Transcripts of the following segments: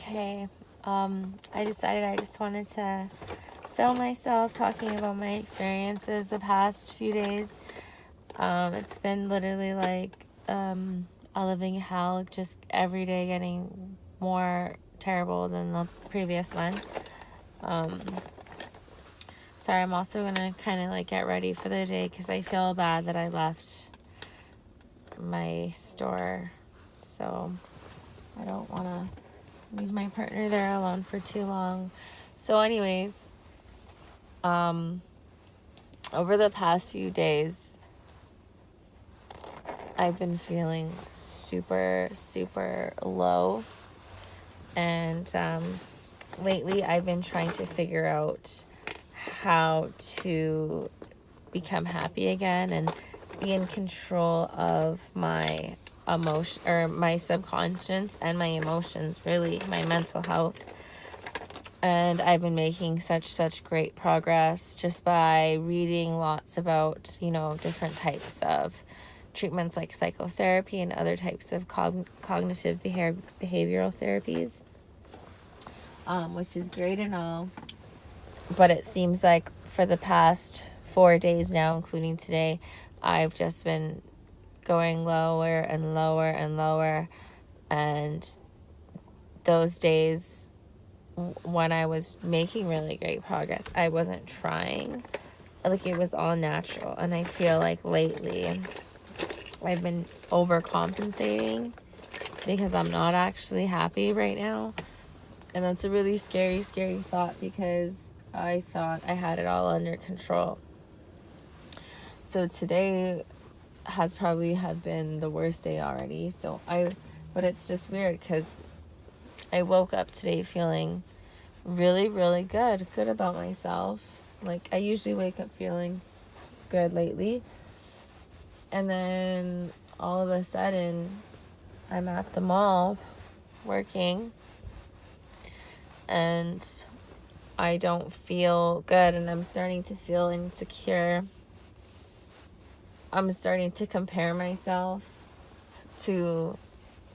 Hey, I decided I just wanted to film myself talking about my experiences the past few days. It's been literally like a living hell, just every day getting more terrible than the previous one. Sorry, I'm also gonna kind of like get ready for the day because I feel bad that I left my store, so I don't want to leave my partner there alone for too long. So anyways, over the past few days, I've been feeling super, super low. And lately I've been trying to figure out how to become happy again and be in control of my emotion, or my subconscious and my emotions, really my mental health. And I've been making such great progress just by reading lots about, different types of treatments like psychotherapy and other types of cognitive behavioral therapies, which is great and all. But it seems like for the past 4 days now, including today, I've just been going lower and lower and lower. And those days when I was making really great progress, I wasn't trying. Like, it was all natural. And I feel like lately I've been overcompensating because I'm not actually happy right now. And that's a really scary thought because I thought I had it all under control. So today has probably have been the worst day already. But it's just weird because I woke up today feeling really good about myself. Like, I usually wake up feeling good lately, and then all of a sudden I'm at the mall working and I don't feel good, and I'm starting to feel insecure. I'm starting to compare myself to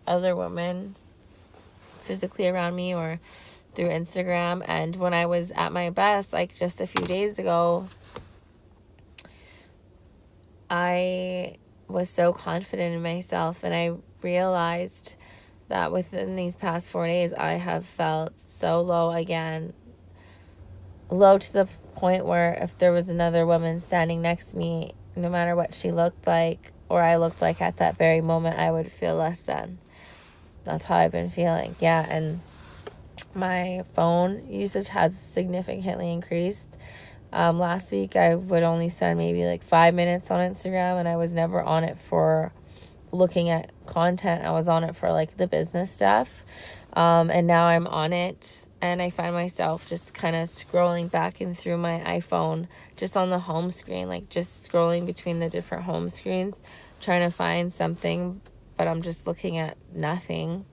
other women physically around me or through Instagram. And when I was at my best, like just a few days ago, I was so confident in myself, and I realized that within these past 4 days, I have felt so low again. Low to the point where if there was another woman standing next to me, no matter what she looked like or I looked like at that very moment, I would feel less than. That's how I've been feeling. Yeah, and my phone usage has significantly increased. Last week, I would only spend maybe like 5 minutes on Instagram, and I was never on it for looking at content. I was on it for like the business stuff. And now I'm on it, and I find myself just kind of scrolling back and through my iPhone, just on the home screen, like just scrolling between the different home screens, trying to find something, but I'm just looking at nothing.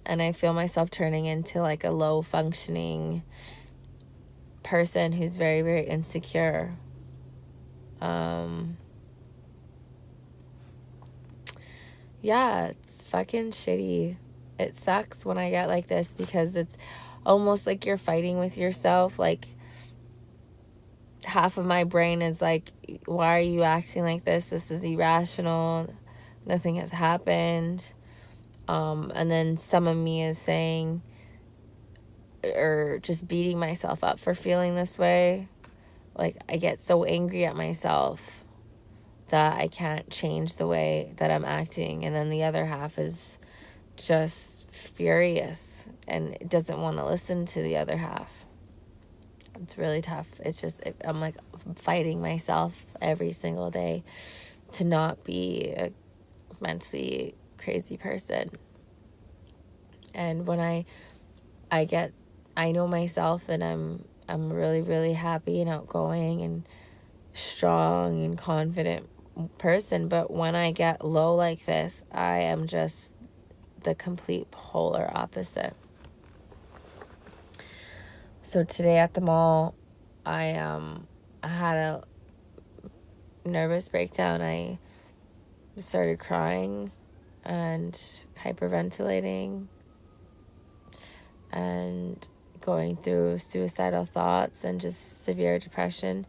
And I feel myself turning into like a low functioning person who's very insecure. Yeah, it's fucking shitty. It sucks when I get like this because it's almost like you're fighting with yourself. Like, half of my brain is like, why are you acting like this? This is irrational. Nothing has happened. And then some of me is saying, or just beating myself up for feeling this way. Like, I get so angry at myself that I can't change the way that I'm acting. And then the other half is just furious and doesn't want to listen to the other half. It's really tough. It's just, I'm like fighting myself every single day to not be a mentally crazy person. And when I know myself, and I'm really happy and outgoing and strong and confident person, but when I get low like this, I am just the complete polar opposite. So today at the mall, I had a nervous breakdown. I started crying and hyperventilating, and going through suicidal thoughts and just severe depression.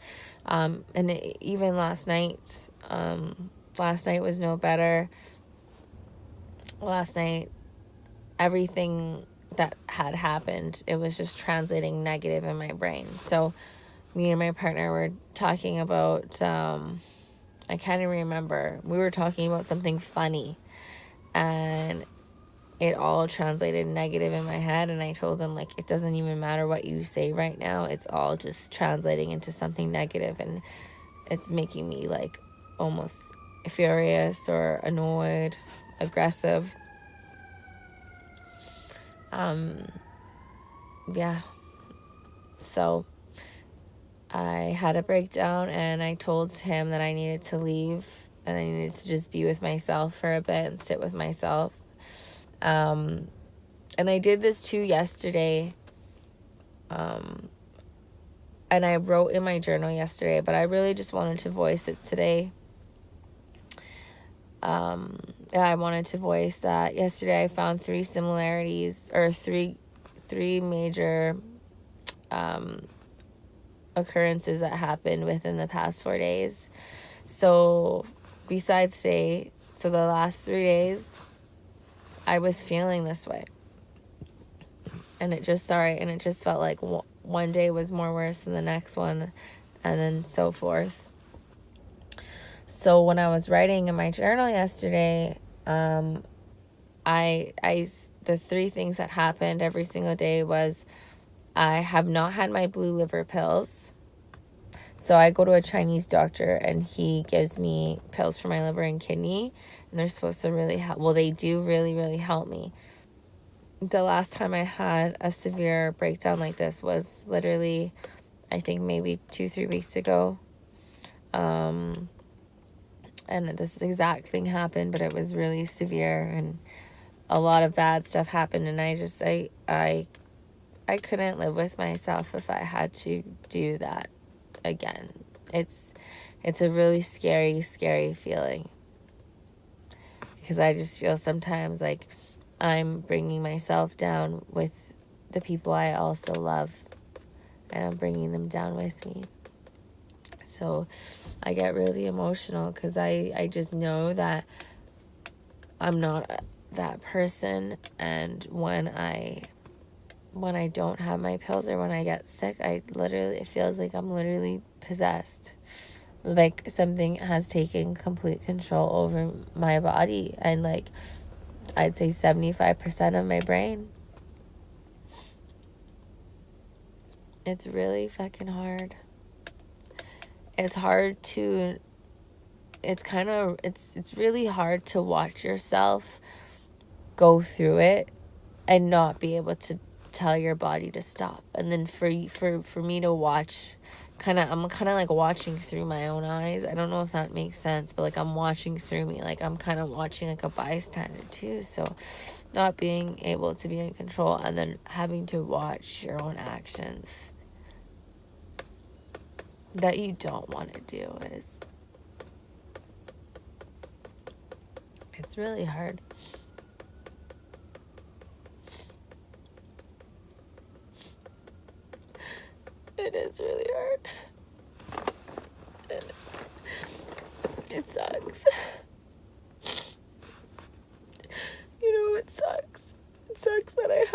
Even last night was no better. Last night, everything that had happened, it was just translating negative in my brain. So me and my partner were talking about, I can't even remember. We were talking about something funny, and it all translated negative in my head. And I told him, like, it doesn't even matter what you say right now. It's all just translating into something negative, and it's making me, like, almost furious or annoyed, aggressive. Yeah. So I had a breakdown, and I told him that I needed to leave and I needed to just be with myself for a bit and sit with myself. And I did this too yesterday. And I wrote in my journal yesterday, but I really just wanted to voice it today. I wanted to voice that yesterday I found three major occurrences that happened within the past 4 days. So besides today, so the last 3 days, I was feeling this way. And it just felt like one day was more worse than the next one, and then so forth. So when I was writing in my journal yesterday, the three things that happened every single day was I have not had my blue liver pills. So I go to a Chinese doctor, and he gives me pills for my liver and kidney, and they're supposed to really help. Well, they do really, really help me. The last time I had a severe breakdown like this was literally, I think maybe 2-3 weeks ago. And this exact thing happened, but it was really severe, and a lot of bad stuff happened, and I couldn't live with myself if I had to do that again. It's a really scary, scary feeling, because I just feel sometimes like I'm bringing myself down with the people I also love, and I'm bringing them down with me. So I get really emotional, because I just know that I'm not that person, and when I don't have my pills or when I get sick, it feels like I'm literally possessed. Like something has taken complete control over my body, and like I'd say 75% of my brain. It's really fucking hard. It's really hard to watch yourself go through it and not be able to tell your body to stop. And then for me to watch, I'm kind of like watching through my own eyes. I don't know if that makes sense, but like I'm watching through me. Like I'm kind of watching like a bystander too. So not being able to be in control, and then having to watch your own actions that you don't want to do it's really hard. It is really hard. It sucks. You know, it sucks. It sucks that I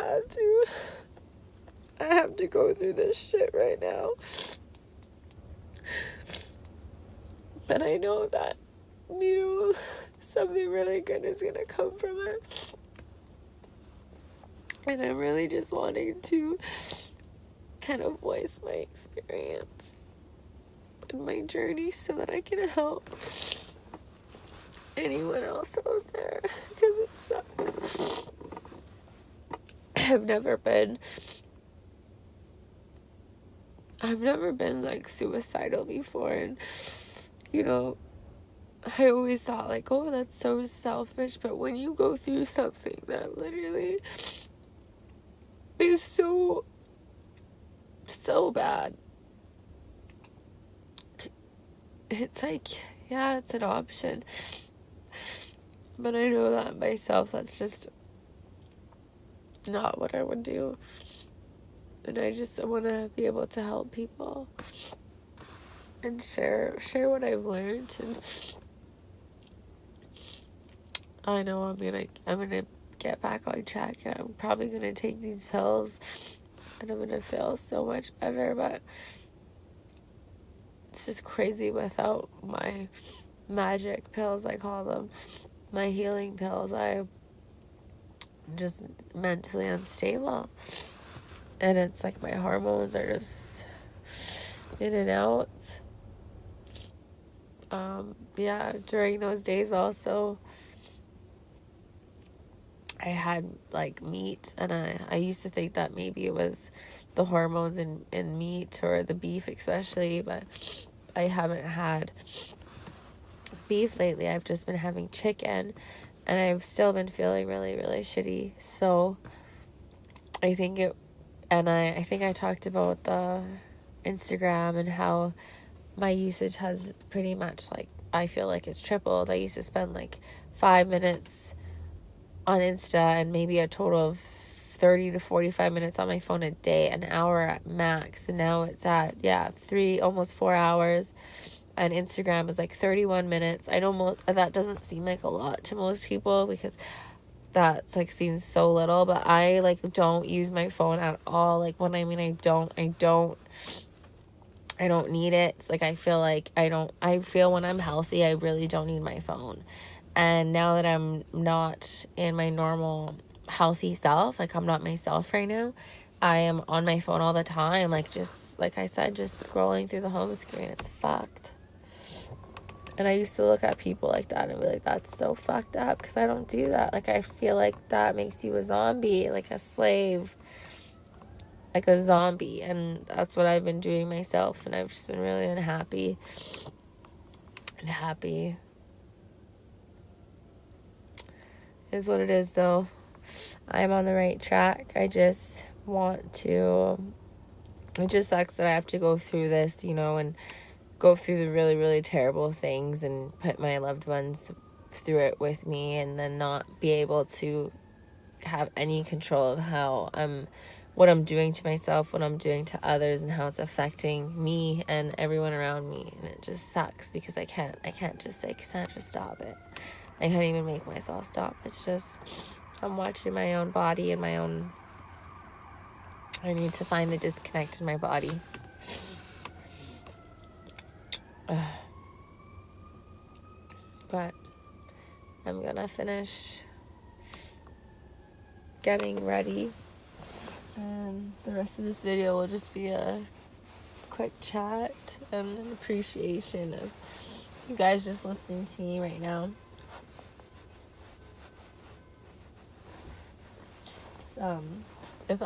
have to go through this shit right now. But I know that, something really good is gonna come from it. And I'm really just wanting to kind of voice my experience and my journey so that I can help anyone else out there, because it sucks. I've never been like suicidal before, and I always thought like, oh, that's so selfish. But when you go through something that literally is so bad, it's like, yeah, it's an option. But I know that myself, that's just not what I would do. And I want to be able to help people and share what I've learned. And I know I'm gonna get back on track, and I'm probably gonna take these pills, and I'm gonna feel so much better. But it's just crazy without my magic pills, I call them, my healing pills. I'm just mentally unstable, and it's like my hormones are just in and out. Yeah, during those days also, I had like meat, and I used to think that maybe it was the hormones in meat, or the beef especially, but I haven't had beef lately. I've just been having chicken, and I've still been feeling really, really shitty. So I think I think I talked about the Instagram and how my usage has pretty much, like, I feel like it's tripled. I used to spend like 5 minutes on Insta and maybe a total of 30 to 45 minutes on my phone a day, an hour at max. And now it's at, almost 4 hours. And Instagram is like 31 minutes. I know that doesn't seem like a lot to most people, because that's like seems so little, but I like don't use my phone at all. Like, when I don't need it. It's like I feel when I'm healthy, I really don't need my phone. And now that I'm not in my normal healthy self, like I'm not myself right now, I am on my phone all the time, like, just like I said, just scrolling through the home screen. It's fucked. And I used to look at people like that and be like, that's so fucked up, because I don't do that. Like, I feel like that makes you a zombie, like a slave, like a zombie. And that's what I've been doing myself, and I've just been really unhappy and happy. Is what it is, though. I'm on the right track. I just want to, it just sucks that I have to go through this, and go through the really, really terrible things and put my loved ones through it with me, and then not be able to have any control of what I'm doing to myself, what I'm doing to others, and how it's affecting me and everyone around me. And it just sucks, because I can't just say, Cassandra, stop it. I can't even make myself stop. It's just, I'm watching my own body and I need to find the disconnect in my body. But I'm gonna finish getting ready, and the rest of this video will just be a quick chat and an appreciation of you guys just listening to me right now. If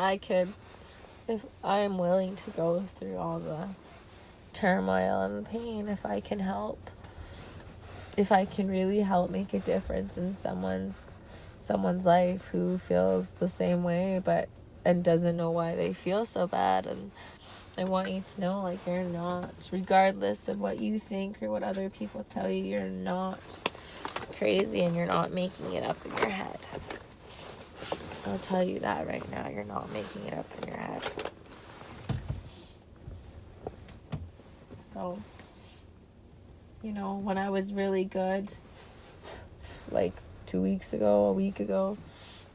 I am willing to go through all the turmoil and the pain, if I can help, if I can really help make a difference in someone's life who feels the same way, and doesn't know why they feel so bad. And I want you to know, like, you're not, regardless of what you think or what other people tell you, you're not crazy, and you're not making it up in your head. I'll tell you that right now. You're not making it up in your head. So, when I was really good, like 2 weeks ago, a week ago,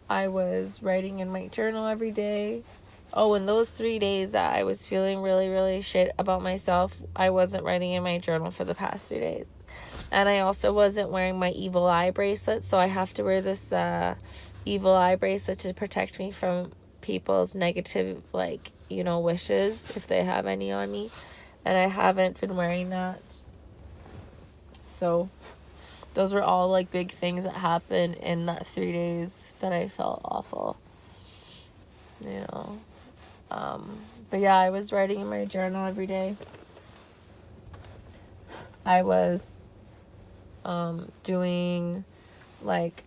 I was writing in my journal every day. Oh, and those 3 days that I was feeling really, really shit about myself, I wasn't writing in my journal for the past 3 days. And I also wasn't wearing my evil eye bracelet, so I have to wear this evil eye bracelet to protect me from people's negative, wishes, if they have any on me. And I haven't been wearing that. So those were all, like, big things that happened in that 3 days that I felt awful. But yeah, I was writing in my journal every day. I was doing, like,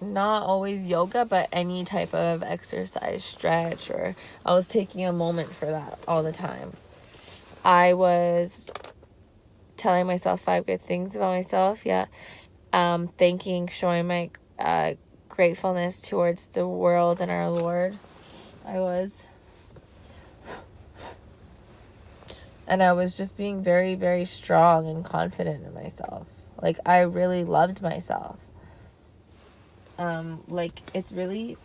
not always yoga, but any type of exercise, stretch, or I was taking a moment for that all the time. I was telling myself 5 good things about myself. Showing my gratefulness towards the world and our Lord. I was And I was just being very, very strong and confident in myself. Like, I really loved myself. Like, it's really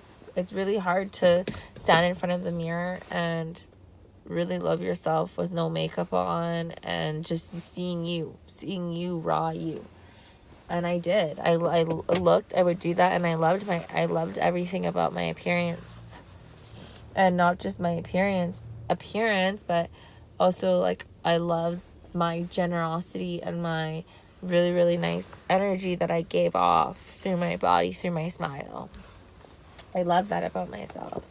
hard to stand in front of the mirror and really love yourself with no makeup on and just seeing you raw you. And I did. I looked, I would do that, and I loved everything about my appearance. And not just my appearance, but also, like, I loved my generosity and my really, really nice energy that I gave off through my body, through my smile. I love that about myself.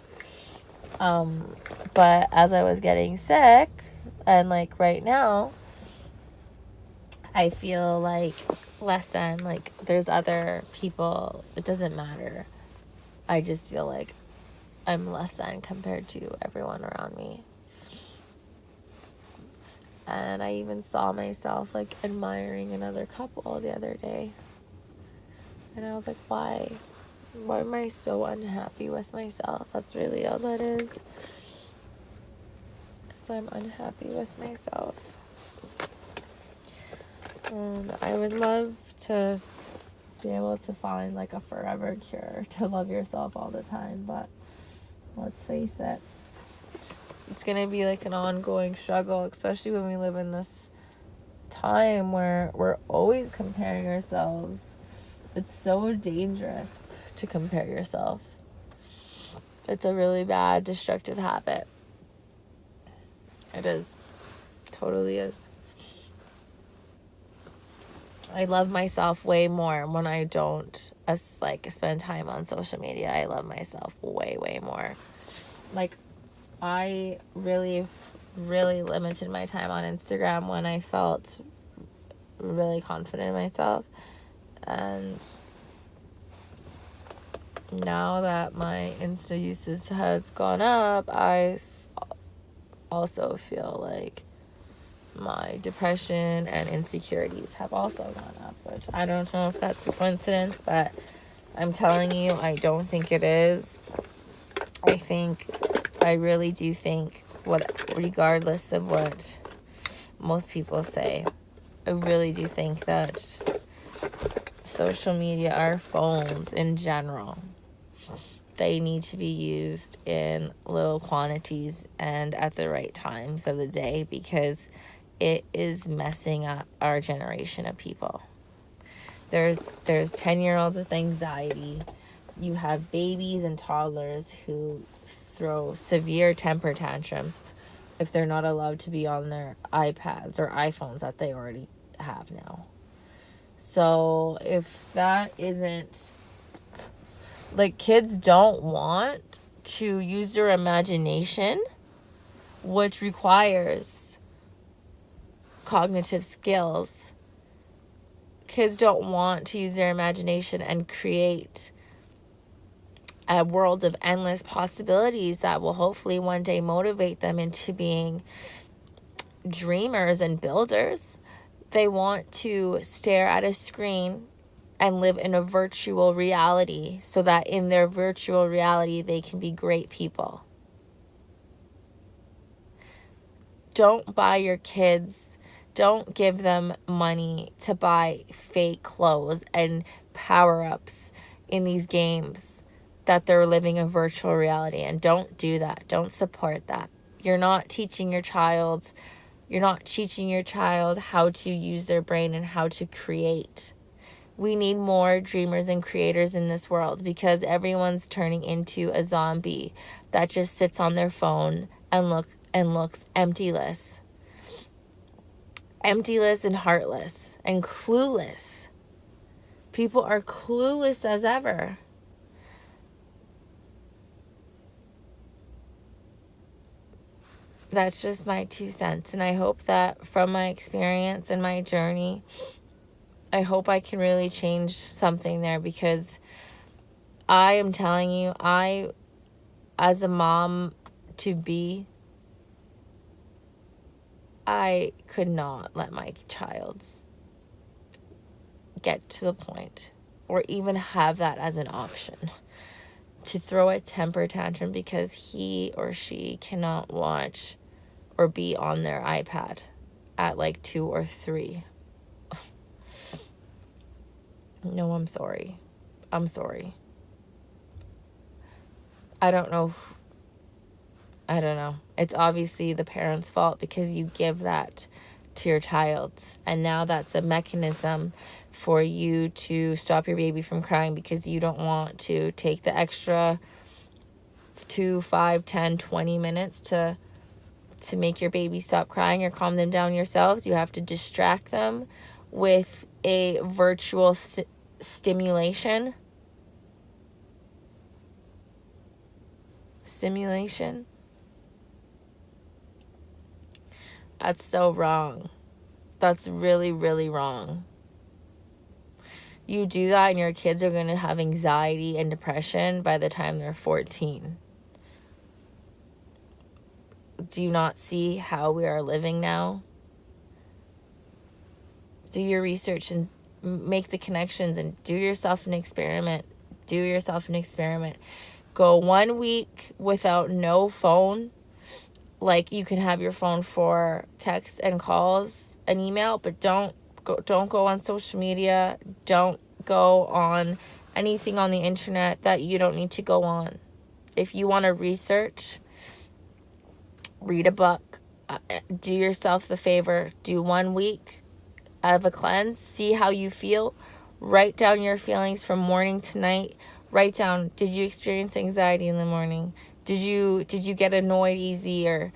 But as I was getting sick, and like right now, I feel like less than, like, there's other people, it doesn't matter. I just feel like I'm less than compared to everyone around me. And I even saw myself, like, admiring another couple the other day. And I was like, why? Why am I so unhappy with myself? That's really all that is. Because I'm unhappy with myself. And I would love to be able to find, like, a forever cure to love yourself all the time. But let's face it. It's going to be like an ongoing struggle, especially when we live in this time where we're always comparing ourselves. It's so dangerous to compare yourself. It's a really bad, destructive habit. It is. Totally is. I love myself way more when I don't spend time on social media. I love myself way, way more. Like, I really, really limited my time on Instagram when I felt really confident in myself. And now that my Insta usage has gone up, I also feel like my depression and insecurities have also gone up, which I don't know if that's a coincidence, but I'm telling you, I don't think it is. I really do think, regardless of what most people say, I really do think that social media, our phones in general, they need to be used in little quantities and at the right times of the day, because it is messing up our generation of people. There's 10-year-olds with anxiety. You have babies and toddlers who throw severe temper tantrums if they're not allowed to be on their iPads or iPhones that they already have now. So if that isn't, like, kids don't want to use their imagination, which requires cognitive skills. Kids don't want to use their imagination and create a world of endless possibilities that will hopefully one day motivate them into being dreamers and builders. They want to stare at a screen and live in a virtual reality so that in their virtual reality they can be great people. Don't buy your kids, don't give them money to buy fake clothes and power-ups in these games that they're living a virtual reality. And don't do that. Don't support that. You're not teaching your child how to use their brain and how to create. We need more dreamers and creators in this world, because everyone's turning into a zombie that just sits on their phone and looks emptyless and heartless and clueless. People are clueless as ever. That's just my 2 cents. And I hope that from my experience and my journey, I hope I can really change something there, because I am telling you, as a mom to be, I could not let my child get to the point or even have that as an option to throw a temper tantrum because he or she cannot watch or be on their iPad at like 2 or 3. No, I'm sorry. I'm sorry. I don't know. It's obviously the parent's fault because you give that to your child. And now that's a mechanism for you to stop your baby from crying because you don't want to take the extra 2, 5, 10, 20 minutes to make your baby stop crying or calm them down yourselves. You have to distract them with a virtual simulation. That's so wrong. That's really, really wrong. You do that and your kids are going to have anxiety and depression by the time they're 14. Do you not see how we are living now? Do your research and make the connections and do yourself an experiment. Go 1 week without no phone. Like, you can have your phone for text and calls and email, but don't go on social media. Don't go on anything on the internet that you don't need to go on. If you want to research, read a book. Do yourself the favor. Do 1 week of a cleanse. See how you feel. Write down your feelings from morning to night. Write down, did you experience anxiety in the morning? Did you get annoyed easy, or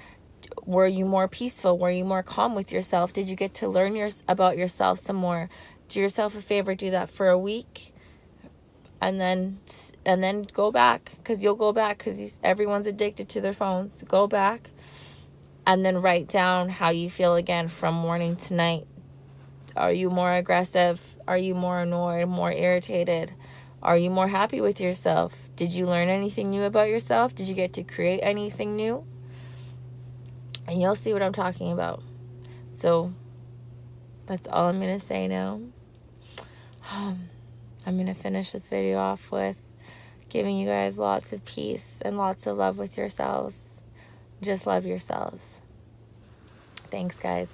were you more peaceful? Were you more calm with yourself? Did you get to learn about yourself some more? Do yourself a favor, do that for a week, and then go back, because you'll go back, because everyone's addicted to their phones. Go back and then write down how you feel again from morning to night. Are you more aggressive? Are you more annoyed, more irritated? Are you more happy with yourself? Did you learn anything new about yourself? Did you get to create anything new? And you'll see what I'm talking about. So that's all I'm going to say now. I'm going to finish this video off with giving you guys lots of peace and lots of love with yourselves. Just love yourselves. Thanks, guys.